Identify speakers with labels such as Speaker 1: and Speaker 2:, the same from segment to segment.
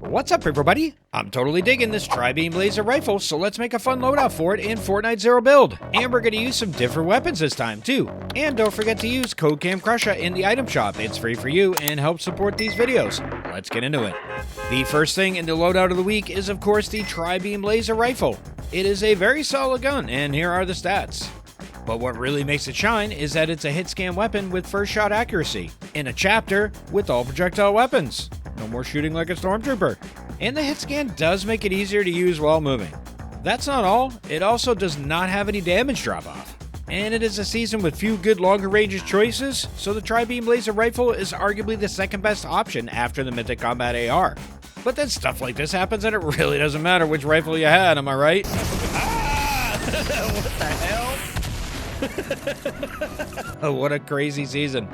Speaker 1: What's up, everybody? I'm totally digging this tri-beam laser rifle, so let's make a fun loadout for it in Fortnite Zero Build. And we're going to use some different weapons this time, too. And don't forget to use code CAMCRUSHA in the item shop. It's free for you and helps support these videos. Let's get into it. The first thing in the loadout of the week is, of course, the tri-beam laser rifle. It is a very solid gun, and here are the stats. But what really makes it shine is that it's a hit scan weapon with first shot accuracy, in a chapter with all projectile weapons. No more shooting like a stormtrooper. And the hit scan does make it easier to use while moving. That's not all, it also does not have any damage drop off. And it is a season with few good longer range choices, so the tri-beam laser rifle is arguably the second best option after the Mythic Combat AR. But then stuff like this happens and it really doesn't matter which rifle you had, am I right? Ah! What the hell? Oh, what a crazy season.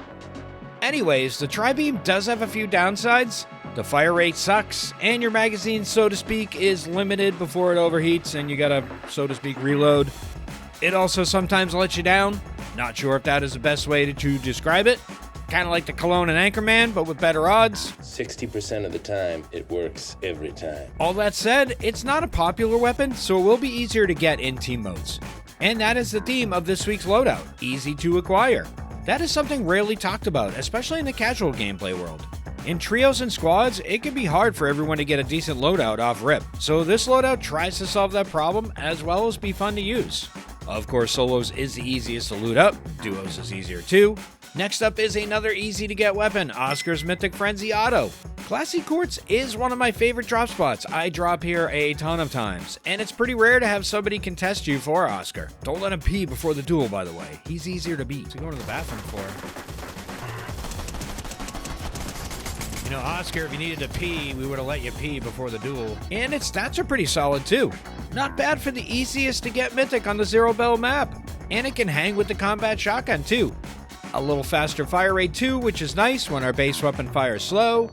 Speaker 1: Anyways, the tri-beam does have a few downsides. The fire rate sucks, and your magazine, so to speak, is limited before it overheats and you gotta, so to speak, reload. It also sometimes lets you down. Not sure if that is the best way to describe it. Kind of like the Cologne and Anchorman, but with better odds.
Speaker 2: 60% of the time, it works every time.
Speaker 1: All that said, it's not a popular weapon, so it will be easier to get in team modes. And that is the theme of this week's loadout, easy to acquire. That is something rarely talked about, especially in the casual gameplay world. In trios and squads, it can be hard for everyone to get a decent loadout off rip, so this loadout tries to solve that problem as well as be fun to use. Of course, solos is the easiest to loot up, duos is easier too. Next up is another easy to get weapon, Oscar's Mythic Frenzy Auto. Classy Quartz is one of my favorite drop spots. I drop here a ton of times, and it's pretty rare to have somebody contest you for Oscar. Don't let him pee before the duel, by the way. He's easier to beat. What's he going to the bathroom for? You know, Oscar, if you needed to pee, we would have let you pee before the duel. And its stats are pretty solid too. Not bad for the easiest to get Mythic on the Zero Bell map. And it can hang with the combat shotgun too. A little faster fire rate too, which is nice when our base weapon fires slow.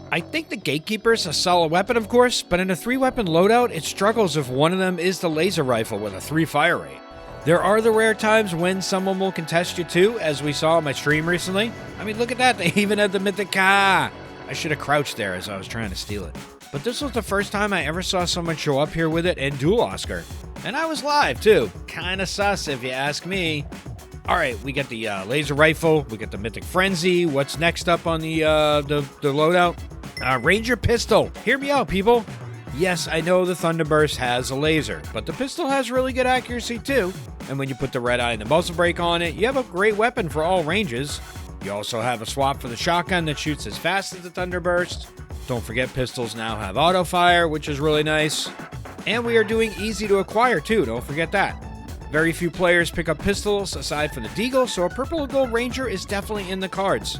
Speaker 1: I think the Gatekeeper is a solid weapon, of course, but in a 3-weapon loadout, it struggles if one of them is the laser rifle with a 3 fire rate. There are the rare times when someone will contest you too, as we saw on my stream recently. I mean, look at that, they even had the Mythic Ka. I should have crouched there as I was trying to steal it. But this was the first time I ever saw someone show up here with it and duel Oscar. And I was live too. Kinda sus if you ask me. Alright, we got the laser rifle, we got the Mythic Frenzy. What's next up on the loadout? Ranger Pistol. Hear me out, people. Yes, I know the Thunderburst has a laser, but the pistol has really good accuracy too. And when you put the red eye and the muzzle brake on it, you have a great weapon for all ranges. You also have a swap for the shotgun that shoots as fast as the Thunderburst. Don't forget pistols now have auto fire, which is really nice. And we are doing easy to acquire too, don't forget that. Very few players pick up pistols aside from the Deagle, so a purple and gold ranger is definitely in the cards.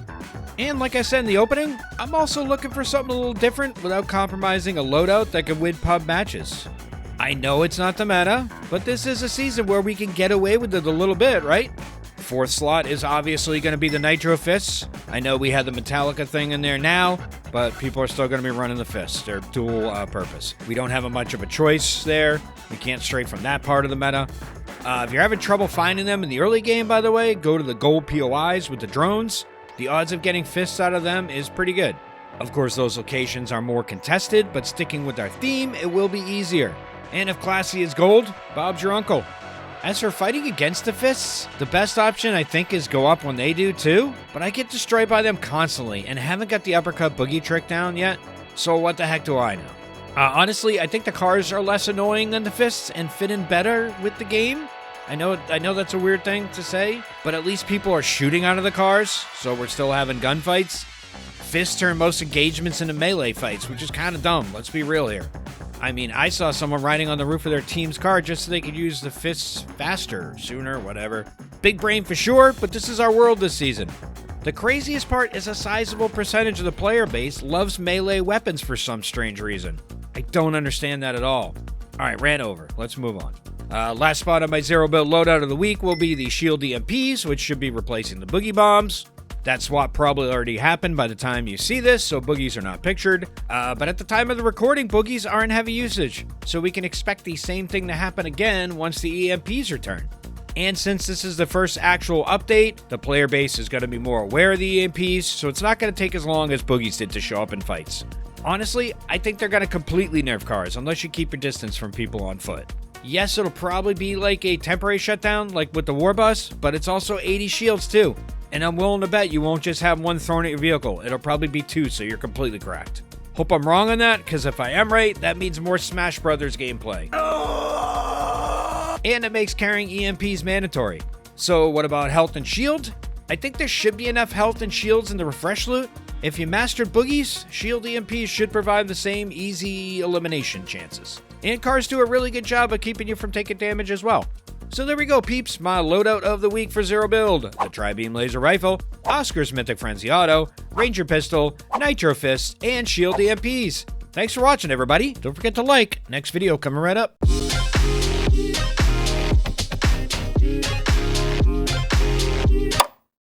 Speaker 1: And like I said in the opening, I'm also looking for something a little different without compromising a loadout that can win pub matches. I know it's not the meta, but this is a season where we can get away with it a little bit, right? Fourth slot is obviously going to be the Nitro Fists. I know we had the Metallica thing in there now, but people are still going to be running the Fists. They're dual purpose. We don't have much of a choice there. We can't stray from that part of the meta. If you're having trouble finding them in the early game, by the way, go to the gold POIs with the drones. The odds of getting Fists out of them is pretty good. Of course, those locations are more contested, but sticking with our theme, it will be easier. And if classy is gold, Bob's your uncle. As for fighting against the Fists, the best option I think is go up when they do too, but I get destroyed by them constantly and haven't got the uppercut boogie trick down yet, so what the heck do I know? Honestly, I think the cars are less annoying than the Fists and fit in better with the game. I know that's a weird thing to say, but at least people are shooting out of the cars, so we're still having gunfights. Fists turn most engagements into melee fights, which is kind of dumb, let's be real here. I mean, I saw someone riding on the roof of their team's car just so they could use the Fists faster, sooner, whatever. Big brain for sure, but this is our world this season. The craziest part is a sizable percentage of the player base loves melee weapons for some strange reason. I don't understand that at all. Alright, ran over. Let's move on. Last spot on my Zero Build loadout of the week will be the Shield EMPs, which should be replacing the Boogie Bombs. That swap probably already happened by the time you see this, so boogies are not pictured. But at the time of the recording, boogies are in heavy usage, so we can expect the same thing to happen again once the EMPs return. And since this is the first actual update, the player base is going to be more aware of the EMPs, so it's not going to take as long as boogies did to show up in fights. Honestly, I think they're going to completely nerf cars unless you keep your distance from people on foot. Yes, it'll probably be like a temporary shutdown like with the war bus, but it's also 80 shields too. And I'm willing to bet you won't just have one thrown at your vehicle. It'll probably be 2, so you're completely correct. Hope I'm wrong on that, because if I am right, that means more Smash Brothers gameplay. And it makes carrying EMPs mandatory. So what about health and shield? I think there should be enough health and shields in the refresh loot. If you mastered boogies, shield EMPs should provide the same easy elimination chances. And cars do a really good job of keeping you from taking damage as well. So there we go, peeps. My loadout of the week for Zero Build: the Tri-Beam Laser Rifle, Oscar's Mythic Frenzy Auto, Ranger Pistol, Nitro Fist, and Shield EMPs. Thanks for watching, everybody. Don't forget to like. Next video coming right up.